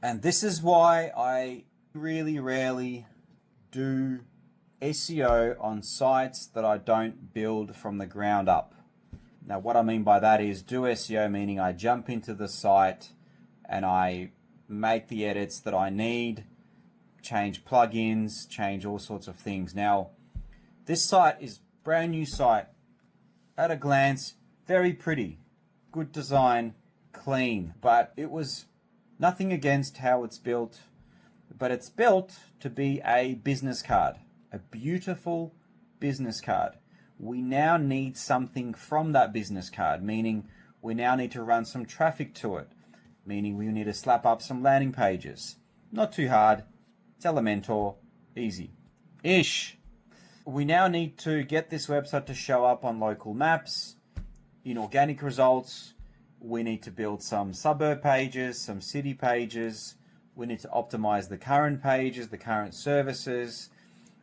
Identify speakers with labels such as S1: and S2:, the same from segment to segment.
S1: And this is why I really rarely do SEO on sites that I don't build from the ground up. Now, what I mean by that is do SEO meaning I jump into the site and I make the edits that I need, change plugins, change all sorts of things. Now, this site is a brand new site. At a glance, very pretty, good design, clean, but it was nothing against how it's built, but it's built to be a business card, a beautiful business card. We now need something from that business card, meaning we now need to run some traffic to it, meaning we need to slap up some landing pages. Not too hard, it's Elementor, easy-ish. We now need to get this website to show up on local maps, in organic results. We need to build some suburb pages, some city pages. We need to optimize the current pages, the current services.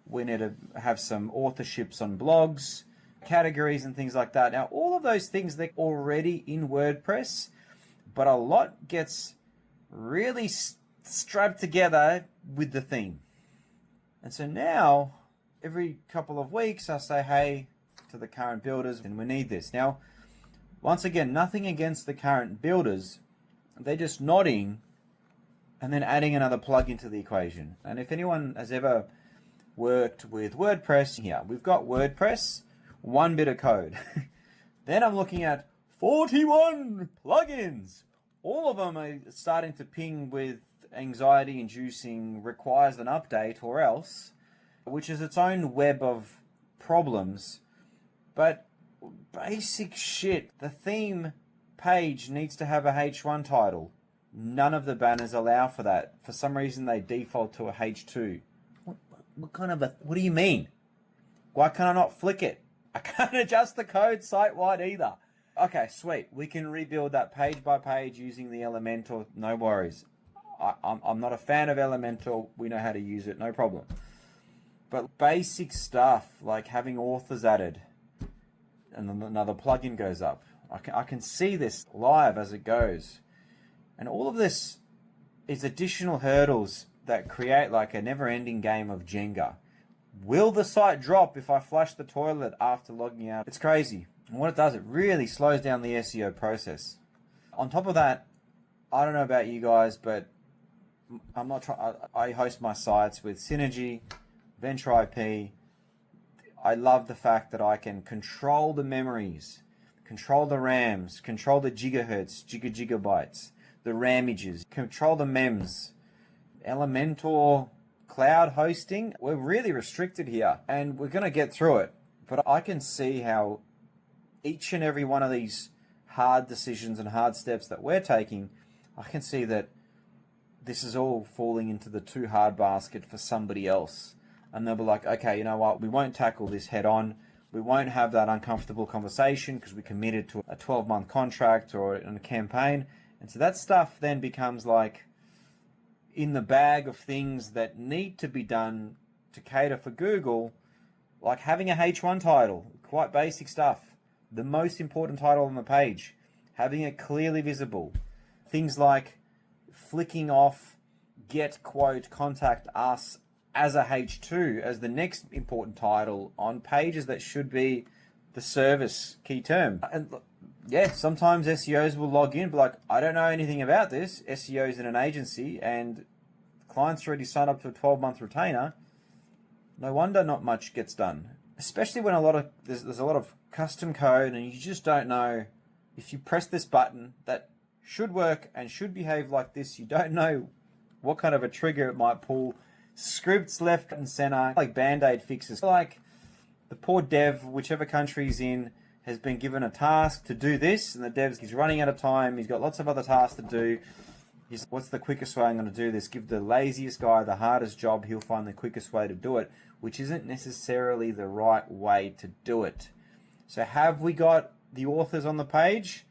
S1: We need to have some authorships on blogs, categories and things like that. Now, all of those things, they're already in WordPress, but a lot gets really strapped together with the theme. And so now, every couple of weeks, I say, hey, to the current builders, and we need this. Now, once again, nothing against the current builders. They're just nodding and then adding another plugin to the equation. And if anyone has ever worked with WordPress, here, we've got WordPress, one bit of code. Then I'm looking at 41 plugins. All of them are starting to ping with anxiety-inducing requires an update or else, which is its own web of problems. But basic shit. The theme page needs to have a H1 title. None of the banners allow for that. For some reason, they default to a H2. What do you mean? Why can't I not flick it? I can't adjust the code site-wide either. Okay, sweet. We can rebuild that page by page using the Elementor. No worries. I'm not a fan of Elementor. We know how to use it. No problem. But basic stuff like having authors added and then another plugin goes up. I can see this live as it goes. And all of this is additional hurdles that create like a never-ending game of Jenga. Will the site drop if I flush the toilet after logging out? It's crazy. And what it does, it really slows down the SEO process. On top of that, I don't know about you guys, but I host my sites with Synergy, Venture IP. I love the fact that I can control the memories, control the RAMs, control the gigahertz, gigabytes, the ramages, control the mems. Elementor cloud hosting, we're really restricted here and we're going to get through it. But I can see how each and every one of these hard decisions and hard steps that we're taking, I can see that this is all falling into the too hard basket for somebody else. And they'll be like, okay, you know what? We won't tackle this head on. We won't have that uncomfortable conversation because we committed to a 12-month contract or a campaign. And so that stuff then becomes like in the bag of things that need to be done to cater for Google, like having a H1 title, quite basic stuff. The most important title on the page, having it clearly visible. Things like flicking off get quote contact us as a H2 as the next important title on pages that should be the service key term. And yeah, sometimes SEOs will log in, but like, I don't know anything about this. SEO's in an agency and clients already signed up to a 12-month retainer. No wonder not much gets done, especially when there's a lot of custom code and you just don't know if you press this button that should work and should behave like this. You don't know what kind of a trigger it might pull. Scripts left and center, like band-aid fixes. Like the poor dev, whichever country he's in, has been given a task to do this, and the he's running out of time. He's got lots of other tasks to do. What's the quickest way I'm going to do this? Give the laziest guy the hardest job. He'll find the quickest way to do it, which isn't necessarily the right way to do it. So have we got the authors on the page?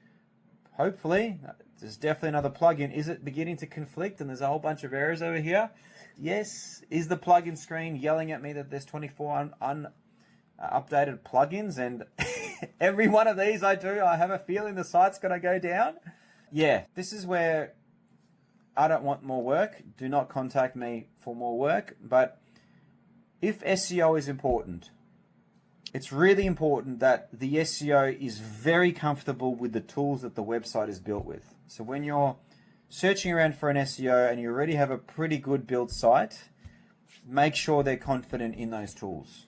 S1: Hopefully. There's definitely another plugin. Is it beginning to conflict and there's a whole bunch of errors over here? Yes. Is the plugin screen yelling at me that there's 24 updated plugins, and every one of these I have a feeling the site's going to go down? Yeah, this is where I don't want more work, do not contact me for more work. But if SEO is important, it's really important that the SEO is very comfortable with the tools that the website is built with. So when you're searching around for an SEO and you already have a pretty good built site, make sure they're confident in those tools.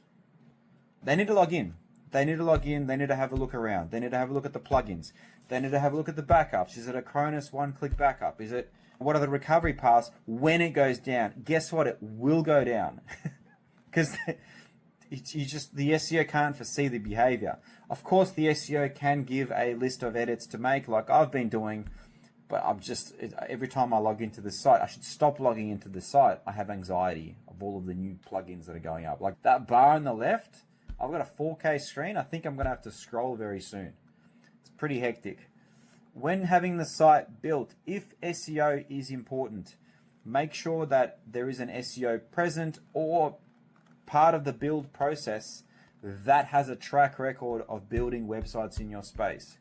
S1: They need to log in. They need to have a look around. They need to have a look at the plugins. They need to have a look at the backups. Is it a Cronus one-click backup? What are the recovery paths when it goes down? Guess what? It will go down. Because the SEO can't foresee the behavior. Of course, the SEO can give a list of edits to make, like I've been doing, but every time I log into the site, I should stop logging into the site. I have anxiety of all of the new plugins that are going up. Like that bar on the left, I've got a 4K screen. I think I'm going to have to scroll very soon. It's pretty hectic. When having the site built, if SEO is important, make sure that there is an SEO present or part of the build process that has a track record of building websites in your space.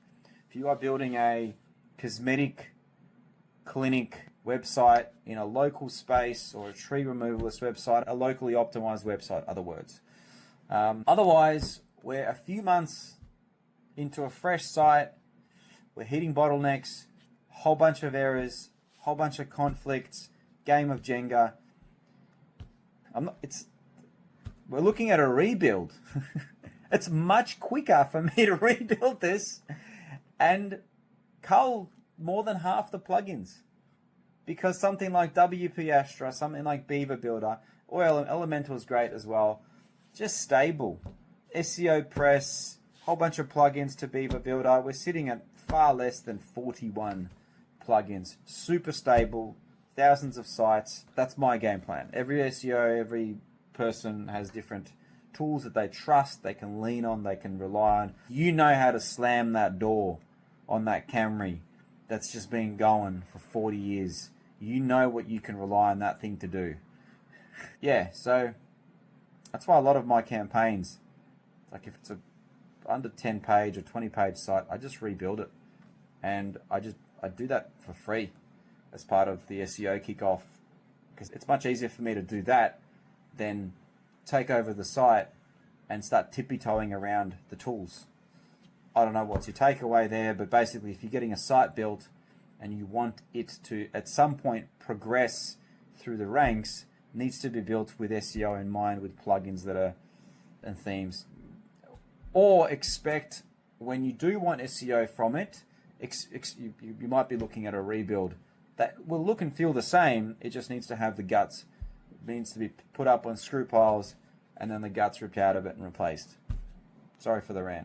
S1: If you are building a cosmetic clinic website in a local space, or a tree removalist website, a locally optimized website, other words. Otherwise, we're a few months into a fresh site, we're hitting bottlenecks, whole bunch of errors, whole bunch of conflicts, game of Jenga. We're looking at a rebuild. It's much quicker for me to rebuild this and cull more than half the plugins, because something like WP Astra, something like Beaver Builder, or Elemental is great as well. Just stable. SEO Press, whole bunch of plugins to Beaver Builder. We're sitting at far less than 41 plugins. Super stable, thousands of sites. That's my game plan. Every SEO, every person has different tools that they trust, they can lean on, they can rely on. You know how to slam that door on that Camry that's just been going for 40 years. You know what you can rely on that thing to do. Yeah, so that's why a lot of my campaigns, like if it's a under 10 page or 20 page site, I just rebuild it. And I do that for free as part of the SEO kickoff, because it's much easier for me to do that than take over the site and start tippy-toeing around the tools. I don't know what's your takeaway there, but basically if you're getting a site built and you want it to at some point progress through the ranks, it needs to be built with SEO in mind, with plugins and themes. Or expect, when you do want SEO from it, you might be looking at a rebuild that will look and feel the same. It just needs to have the guts. It needs to be put up on screw piles and then the guts ripped out of it and replaced. Sorry for the rant.